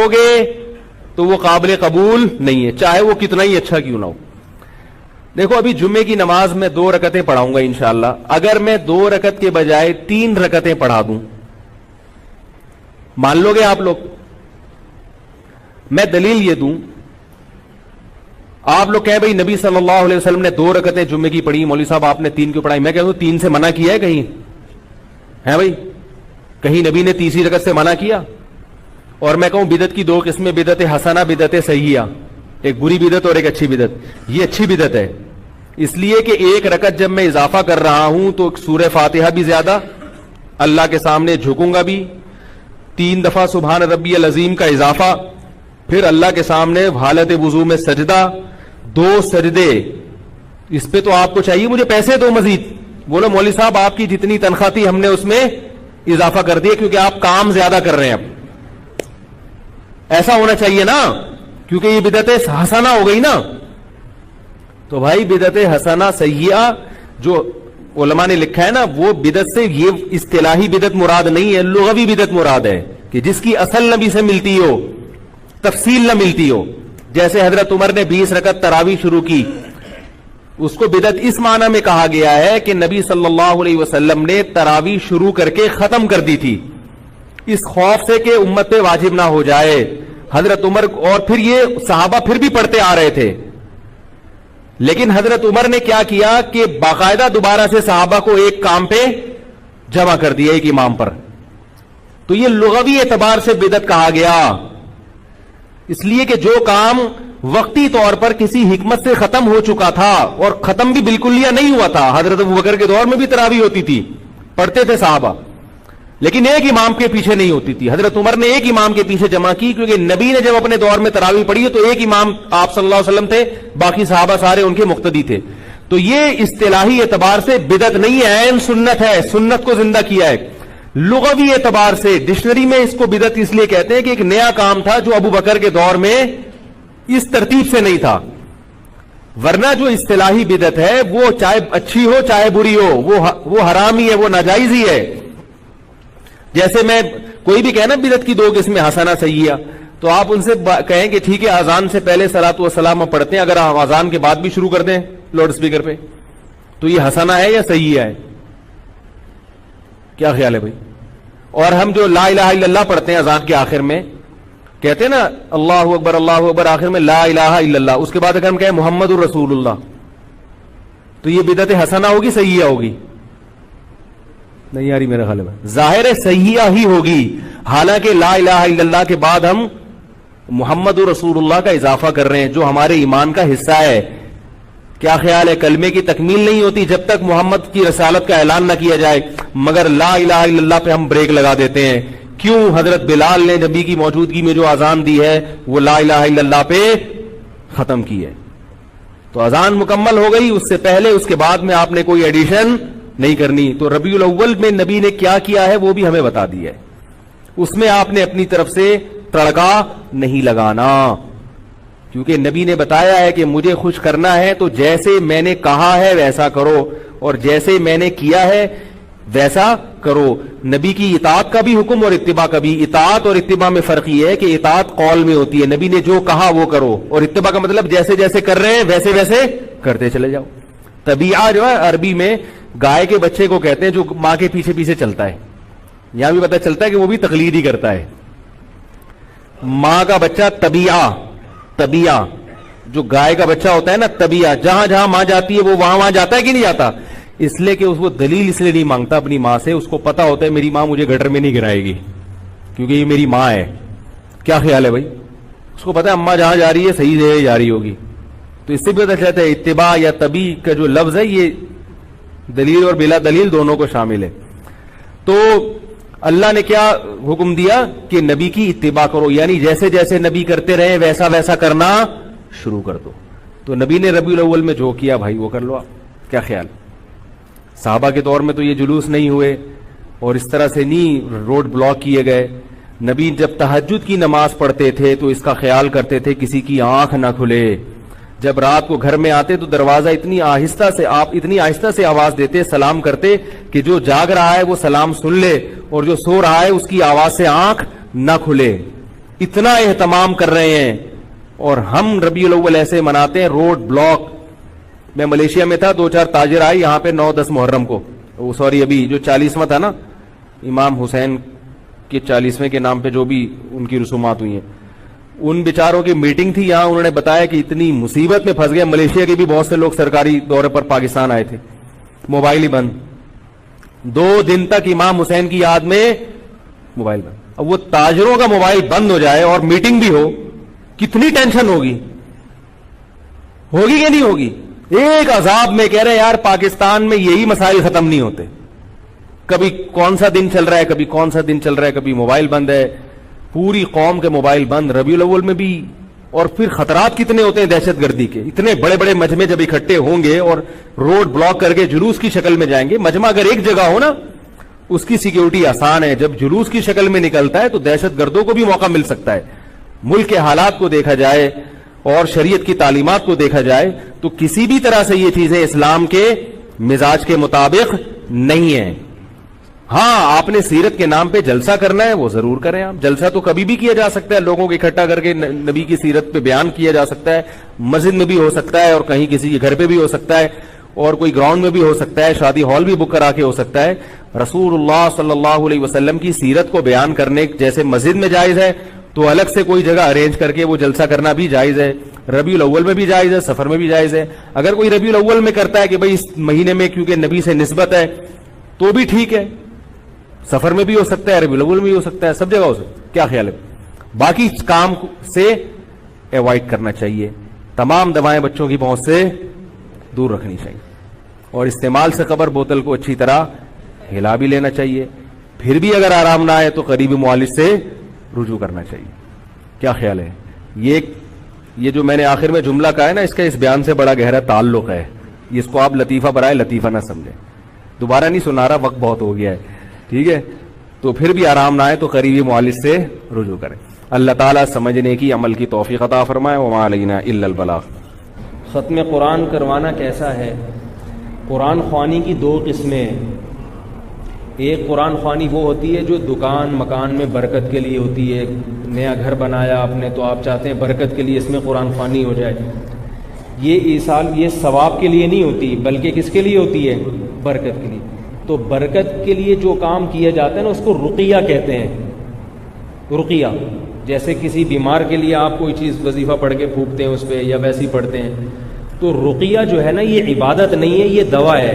گے تو وہ قابل قبول نہیں ہے، چاہے وہ کتنا ہی اچھا کیوں نہ ہو. دیکھو ابھی جمعے کی نماز میں 2 رکعتیں پڑھاؤں گا انشاءاللہ. اگر میں 2 رکعت کے بجائے 3 رکعتیں پڑھا دوں، مان لو گے آپ لوگ؟ میں دلیل یہ دوں، آپ لوگ کہیں بھائی نبی صلی اللہ علیہ وسلم نے 2 رکعتیں جمعے کی پڑھی، مولوی صاحب آپ نے 3 کیوں پڑھائی؟ میں کہتا ہوں 3 سے منع کیا ہے کہیں؟ ہے بھائی کہیں نبی نے تیسری رکعت سے منع کیا؟ اور میں کہوں بدعت کی 2 قسمیں، بدعت حسنہ، بدعت سیئہ، ایک بری بدعت اور ایک اچھی بدعت. یہ اچھی بدعت ہے اس لیے کہ 1 رکعت جب میں اضافہ کر رہا ہوں تو سورہ فاتحہ بھی زیادہ، اللہ کے سامنے جھکوں گا بھی، 3 دفعہ سبحان ربی العظیم کا اضافہ، پھر اللہ کے سامنے حالت وضو میں سجدہ، 2 سجدے. اس پہ تو آپ کو چاہیے مجھے پیسے دو مزید. بولو مولوی صاحب آپ کی جتنی تنخواہ تھی ہم نے اس میں اضافہ کر دیا کیونکہ آپ کام زیادہ کر رہے ہیں. اب ایسا ہونا چاہیے نا، کیونکہ یہ بدعت حسنہ ہو گئی نا. تو بھائی بدعت حسنہ سیئہ جو علماء نے لکھا ہے نا، وہ بدعت سے یہ اصطلاحی بدعت مراد نہیں ہے، لغوی بدعت مراد ہے کہ جس کی اصل نبی سے ملتی ہو، تفصیل نہ ملتی ہو. جیسے حضرت عمر نے 20 رکعت تراویح شروع کی، اس کو بدعت اس معنی میں کہا گیا ہے کہ نبی صلی اللہ علیہ وسلم نے تراویح شروع کر کے ختم کر دی تھی اس خوف سے کہ امت پہ واجب نہ ہو جائے. حضرت عمر، اور پھر یہ صحابہ پھر بھی پڑھتے آ رہے تھے، لیکن حضرت عمر نے کیا کیا کہ باقاعدہ دوبارہ سے صحابہ کو ایک کام پہ جمع کر دیا، ایک امام پر. تو یہ لغوی اعتبار سے بدعت کہا گیا، اس لیے کہ جو کام وقتی طور پر کسی حکمت سے ختم ہو چکا تھا، اور ختم بھی بالکل لیا نہیں ہوا تھا. حضرت ابوبکر کے دور میں بھی تراویح ہوتی تھی، پڑھتے تھے صحابہ، لیکن ایک امام کے پیچھے نہیں ہوتی تھی. حضرت عمر نے ایک امام کے پیچھے جمع کی کیونکہ نبی نے جب اپنے دور میں تراویح پڑھی ہے تو ایک امام آپ صلی اللہ علیہ وسلم تھے، باقی صحابہ سارے ان کے مقتدی تھے. تو یہ اصطلاحی اعتبار سے بدعت نہیں ہے، عین سنت ہے، سنت کو زندہ کیا ہے. لغوی اعتبار سے ڈکشنری میں اس کو بدعت اس لیے کہتے ہیں کہ ایک نیا کام تھا جو ابو بکر کے دور میں اس ترتیب سے نہیں تھا. ورنہ جو اصطلاحی بدعت ہے وہ چاہے اچھی ہو چاہے بری ہو، وہ حرام ہی ہے، وہ ناجائز ہی ہے. جیسے میں کوئی بھی کہنا بدعت کی 2 قسمیں حسنہ سیئہ، تو آپ ان سے کہیں کہ ٹھیک ہے اذان سے پہلے صلاۃ والسلام ہم پڑھتے ہیں، اگر ہم اذان کے بعد بھی شروع کر دیں لاؤڈ اسپیکر پہ تو یہ حسنہ ہے یا سیئہ ہے؟ کیا خیال ہے بھائی؟ اور ہم جو لا الہ الا اللہ پڑھتے ہیں اذان کے آخر میں، کہتے ہیں نا اللہ اکبر، آخر میں لا الہ الا اللہ، اس کے بعد اگر ہم کہیں محمد الرسول اللہ، تو یہ بدعت حسنہ ہوگی سیئہ ہوگی؟ نہیں یاری میرا خیال ہے ظاہر ہے سیئہ ہی ہوگی. حالانکہ لا الہ الا اللہ کے بعد ہم محمد رسول اللہ کا اضافہ کر رہے ہیں جو ہمارے ایمان کا حصہ ہے. کیا خیال ہے؟ کلمے کی تکمیل نہیں ہوتی جب تک محمد کی رسالت کا اعلان نہ کیا جائے، مگر لا الہ الا اللہ پہ ہم بریک لگا دیتے ہیں. کیوں؟ حضرت بلال نے نبی کی موجودگی میں جو اذان دی ہے وہ لا الہ الا اللہ پہ ختم کی ہے. تو اذان مکمل ہو گئی، اس سے پہلے اس کے بعد میں آپ نے کوئی ایڈیشن نہیں کرنی. تو ربیع الاول میں نبی نے کیا کیا ہے وہ بھی ہمیں بتا دیا ہے، اس میں آپ نے اپنی طرف سے تڑکا نہیں لگانا، کیونکہ نبی نے بتایا ہے کہ مجھے خوش کرنا ہے تو جیسے میں نے کہا ہے ویسا کرو، اور جیسے میں نے کیا ہے ویسا کرو. نبی کی اطاعت کا بھی حکم اور اتباع کا بھی. اطاعت اور اتباع میں فرق یہ ہے کہ اطاعت قول میں ہوتی ہے، نبی نے جو کہا وہ کرو، اور اتباع کا مطلب جیسے جیسے کر رہے ہیں ویسے ویسے کرتے چلے جاؤ. طبیعہ جو ہے عربی میں گائے کے بچے کو کہتے ہیں جو ماں کے پیچھے پیچھے چلتا ہے. یہاں بھی پتہ چلتا ہے کہ وہ بھی تقلید ہی کرتا ہے. ماں کا بچہ طبیعہ جو گائے کا بچہ ہوتا ہے نا، طبیعہ جہاں جہاں ماں جاتی ہے وہ وہاں جاتا ہے کہ نہیں جاتا؟ اس لیے کہ اس کو دلیل اس لیے نہیں مانگتا اپنی ماں سے، اس کو پتا ہوتا ہے میری ماں مجھے گٹر میں نہیں گرائے گی کیونکہ یہ میری ماں ہے. کیا خیال ہے بھائی؟ اس کو پتا ہے اماں جہاں جا رہی ہے صحیح سے جا رہی ہوگی. تو اس سے بھی پتا چلتا ہے اتباع یا طبیع کا جو لفظ ہے یہ دلیل اور بلا دلیل دونوں کو شامل ہے. تو اللہ نے کیا حکم دیا کہ نبی کی اتباع کرو، یعنی جیسے جیسے نبی کرتے رہے ویسا ویسا کرنا شروع کر دو. تو نبی نے ربیع الاول میں جو کیا بھائی وہ کر لو. آپ کیا خیال؟ صحابہ کے دور میں تو یہ جلوس نہیں ہوئے اور اس طرح سے نہیں روڈ بلاک کیے گئے. نبی جب تہجد کی نماز پڑھتے تھے تو اس کا خیال کرتے تھے کسی کی آنکھ نہ کھلے. جب رات کو گھر میں آتے تو دروازہ اتنی آہستہ سے آواز دیتے، سلام کرتے کہ جو جاگ رہا ہے وہ سلام سن لے اور جو سو رہا ہے اس کی آواز سے آنکھ نہ کھلے. اتنا اہتمام کر رہے ہیں، اور ہم ربیع الاول ایسے مناتے ہیں روڈ بلاک. میں ملیشیا میں تھا، 2-4 تاجر آئے یہاں پہ 9-10 محرم کو، سوری ابھی جو 40واں تھا نا امام حسین کے 40ویں کے نام پہ جو بھی ان کی رسومات ہوئی ہیں، ان بیچاروں کی میٹنگ تھی یہاں. انہوں نے بتایا کہ اتنی مصیبت میں پھنس گئے. ملیشیا کے بھی بہت سے لوگ سرکاری دورے پر پاکستان آئے تھے، موبائل ہی بند 2 دن تک، امام حسین کی یاد میں موبائل بند. اب وہ تاجروں کا موبائل بند ہو جائے اور میٹنگ بھی ہو، کتنی ٹینشن ہوگی کہ نہیں ہوگی؟ ایک عذاب میں کہہ رہے ہیں یار پاکستان میں یہی مسائل ختم نہیں ہوتے. کبھی کون سا دن چل رہا ہے، کبھی کون سا دن چل رہا ہے، کبھی موبائل بند ہے، پوری قوم کے موبائل بند ربیع الاول میں بھی. اور پھر خطرات کتنے ہوتے ہیں دہشت گردی کے. اتنے بڑے بڑے مجمع جب اکٹھے ہوں گے اور روڈ بلاک کر کے جلوس کی شکل میں جائیں گے. مجمع اگر ایک جگہ ہو نا اس کی سیکیورٹی آسان ہے، جب جلوس کی شکل میں نکلتا ہے تو دہشت گردوں کو بھی موقع مل سکتا ہے. ملک کے حالات کو دیکھا جائے اور شریعت کی تعلیمات کو دیکھا جائے تو کسی بھی طرح سے یہ چیزیں اسلام کے مزاج کے مطابق نہیں ہیں. ہاں آپ نے سیرت کے نام پہ جلسہ کرنا ہے وہ ضرور کریں. آپ جلسہ تو کبھی بھی کیا جا سکتا ہے، لوگوں کو اکٹھا کر کے نبی کی سیرت پہ بیان کیا جا سکتا ہے. مسجد میں بھی ہو سکتا ہے اور کہیں کسی کے گھر پہ بھی ہو سکتا ہے اور کوئی گراؤنڈ میں بھی ہو سکتا ہے، شادی ہال بھی بک کرا کے ہو سکتا ہے. رسول اللہ صلی اللہ علیہ وسلم کی سیرت کو بیان کرنے جیسے مسجد میں جائز ہے تو الگ سے کوئی جگہ ارینج کر کے وہ جلسہ کرنا بھی جائز ہے. ربیع الاول میں بھی جائز ہے، سفر میں بھی جائز ہے. اگر کوئی ربیع الاول میں کرتا ہے کہ بھئی اس مہینے میں کیونکہ نبی سے نسبت ہے تو بھی ٹھیک ہے، سفر میں بھی ہو سکتا ہے، ربیع الاول میں بھی ہو سکتا ہے، سب جگہ ہو سکتا ہے. کیا خیال ہے؟ باقی کام سے ایوائڈ کرنا چاہیے. تمام دوائیں بچوں کی پہنچ سے دور رکھنی چاہیے اور استعمال سے قبر بوتل کو اچھی طرح ہلا بھی لینا چاہیے. پھر بھی اگر آرام نہ آئے تو قریبی معالج سے رجوع کرنا چاہیے. کیا خیال ہے؟ یہ جو میں نے آخر میں جملہ کہا ہے نا، اس کا اس بیان سے بڑا گہرا تعلق ہے. اس کو آپ لطیفہ برائے لطیفہ نہ سمجھیں. دوبارہ نہیں سنا رہا، وقت بہت ہو گیا ہے، ٹھیک ہے؟ تو پھر بھی آرام نہ آئے تو قریبی معالج سے رجوع کریں. اللہ تعالیٰ سمجھنے کی عمل کی توفیق عطا فرمائے. وما علینا الا البلاغ. ختم قرآن کروانا کیسا ہے؟ قرآن خوانی کی 2 قسمیں ہیں. ایک قرآن خوانی وہ ہوتی ہے جو دکان مکان میں برکت کے لیے ہوتی ہے. نیا گھر بنایا آپ نے تو آپ چاہتے ہیں برکت کے لیے اس میں قرآن خوانی ہو جائے. یہ ثواب کے لیے نہیں ہوتی بلکہ کس کے لیے ہوتی ہے؟ برکت کے لیے. تو برکت کے لیے جو کام کیا جاتا ہے نا اس کو رقیہ کہتے ہیں. رقیہ جیسے کسی بیمار کے لیے آپ کوئی چیز وظیفہ پڑھ کے پھونکتے ہیں اس پہ یا ویسے ہی پڑھتے ہیں. تو رقیہ جو ہے نا یہ عبادت نہیں ہے، یہ دوا ہے.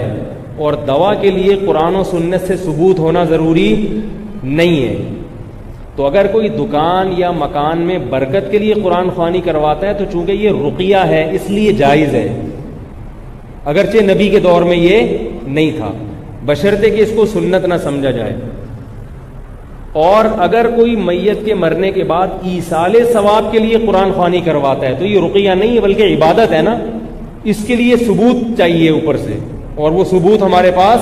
اور دوا کے لیے قرآن و سنت سے ثبوت ہونا ضروری نہیں ہے. تو اگر کوئی دکان یا مکان میں برکت کے لیے قرآن خوانی کرواتا ہے تو چونکہ یہ رقیہ ہے اس لیے جائز ہے، اگرچہ نبی کے دور میں یہ نہیں تھا، بشرطے کہ اس کو سنت نہ سمجھا جائے. اور اگر کوئی میت کے مرنے کے بعد ایصال ثواب کے لیے قرآن خوانی کرواتا ہے تو یہ رقیہ نہیں ہے بلکہ عبادت ہے نا. اس کے لیے ثبوت چاہیے اوپر سے، اور وہ ثبوت ہمارے پاس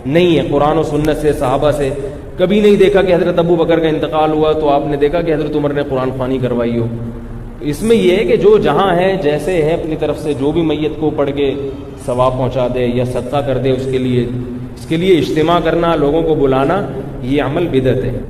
نہیں ہے. قرآن و سنت سے صحابہ سے کبھی نہیں دیکھا کہ حضرت ابو بکر کا انتقال ہوا تو آپ نے دیکھا کہ حضرت عمر نے قرآن خوانی کروائی ہو. اس میں یہ ہے کہ جو جہاں ہے جیسے ہے اپنی طرف سے جو بھی میت کو پڑھ کے ثواب پہنچا دے یا صدقہ کر دے اس کے لیے اجتماع کرنا، لوگوں کو بلانا، یہ عمل بدعت ہے.